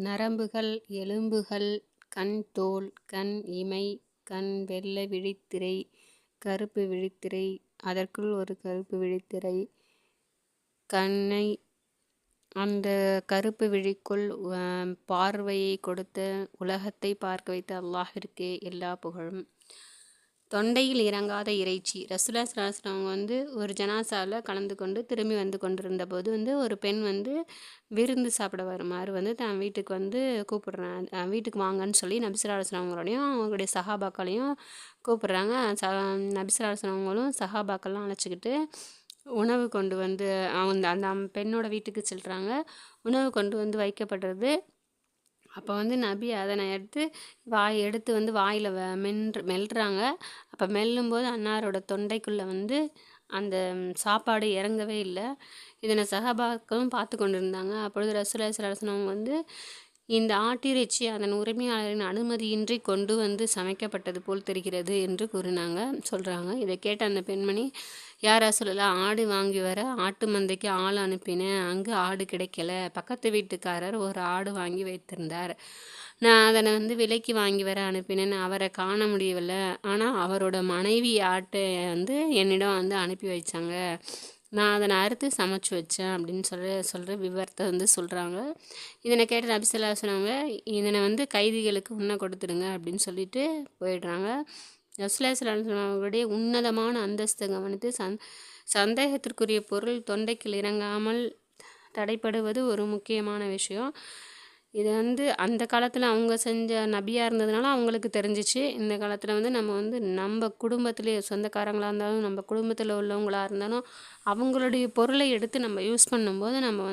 நரம்புகள், எலும்புகள், கண் தோல், கண் இமை, கண் வெள்ளை விழித்திரை, கருப்பு விழித்திரை, அதற்குள் ஒரு கருப்பு விழித்திரை, கண்ணை அந்த கருப்பு விழிக்குள் பார்வையை கொடுத்த உலகத்தை பார்க்க வைத்த அல்லாஹிற்கே எல்லா புகழும். தொண்டையில் இறங்காத இறைச்சி. ரசூலுல்லாஹி ஸல்லல்லாஹு அலைஹி வஸல்லம் அவங்க ஒரு ஜனாசாவில் கலந்து கொண்டு திரும்பி கொண்டிருந்த போது ஒரு பெண் விருந்து சாப்பிட வருமாறு தன் வீட்டுக்கு கூப்பிடுறாங்க. வீட்டுக்கு வாங்கன்னு சொல்லி நபி ஸல்லல்லாஹு அலைஹி வஸல்லம் அவங்களோடையும் அவங்களுடைய சஹாபாக்களையும் கூப்பிடுறாங்க. நபி ஸல்லல்லாஹு அலைஹி வஸல்லம் அவங்களும் சஹாபாக்கள்லாம் அழைச்சிக்கிட்டு உணவு கொண்டு அந்த பெண்ணோட வீட்டுக்கு செல்கிறாங்க. உணவு கொண்டு வைக்கப்படுறது. அப்போ நபி அதனை எடுத்து வாயில் மெல்றாங்க. அப்போ மெல்லும்போது அன்னாரோட தொண்டைக்குள்ளே அந்த சாப்பாடு இறங்கவே இல்லை. இதனை சஹாபாக்களும் பார்த்து கொண்டு இருந்தாங்க. அப்பொழுது ரசூலுல்லாஹி ஸல்லல்லாஹு அலைஹி வஸல்லம் இந்த ஆட்டிறைச்சி அதன் உரிமையாளரின் அனுமதியின்றி கொண்டு சமைக்கப்பட்டது போல் தெரிகிறது என்று சொல்கிறாங்க. இதை கேட்ட அந்த பெண்மணி, யா ரசூலல்லாஹ், ஆடு வாங்கி வர ஆட்டு மந்தைக்கு ஆள் அனுப்பினேன். அங்கு ஆடு கிடைக்கல. பக்கத்து வீட்டுக்காரர் ஒரு ஆடு வாங்கி வைத்திருந்தார். நான் அதனை விலைக்கு வாங்கி வர அனுப்பினேன். அவரை காண முடியவில்லை. ஆனால் அவரோட மனைவி ஆட்டை என்னிடம் அனுப்பி வைச்சாங்க. நான் அதனை அறுத்து சமைச்சு வச்சேன் அப்படின்னு சொல்கிற விவரத்தை சொல்கிறாங்க. இதனை கேட்ட நபி ஸல்லல்லாஹு அலைஹி வஸல்லம் இதனை கைதிகளுக்கு உண்ண கொடுத்துடுங்க அப்படின்னு சொல்லிட்டு போயிடுறாங்க. ரசூலுல்லாஹி ஸல்லல்லாஹு அலைஹி வஸல்லம் அவர்களுடைய உன்னதமான அந்தஸ்தை கவனித்து சந்தேகத்திற்குரிய பொருள் தொண்டைக்குள் இறங்காமல் தடைப்படுவது ஒரு முக்கியமான விஷயம். இது அந்த காலத்தில் அவங்க செஞ்ச நபியாக இருந்ததுனால அவங்களுக்கு தெரிஞ்சிச்சு. இந்த காலத்தில் நம்ம குடும்பத்திலே சொந்தக்காரங்களாக இருந்தாலும் நம்ம குடும்பத்தில் உள்ளவங்களாக இருந்தாலும் அவங்களுடைய பொருளை எடுத்து நம்ம யூஸ் பண்ணும்போது நம்ம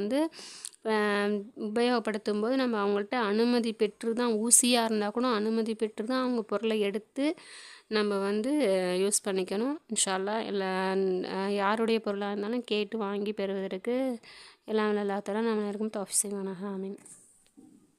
உபயோகப்படுத்தும் போது நம்ம அவங்கள்ட்ட அனுமதி பெற்று தான், ஊசியாக இருந்தால் கூட அனுமதி பெற்று தான் அவங்க பொருளை எடுத்து நம்ம யூஸ் பண்ணிக்கணும். இன்ஷா அல்லாஹ் எல்லா யாருடைய பொருளாக இருந்தாலும் கேட்டு வாங்கி பெறுவதற்கு எல்லாம் அல்லாஹ் தஆலா நம்ம எல்லாருக்கும் தௌஃபீக் செய்வானாக. ஆமீன்.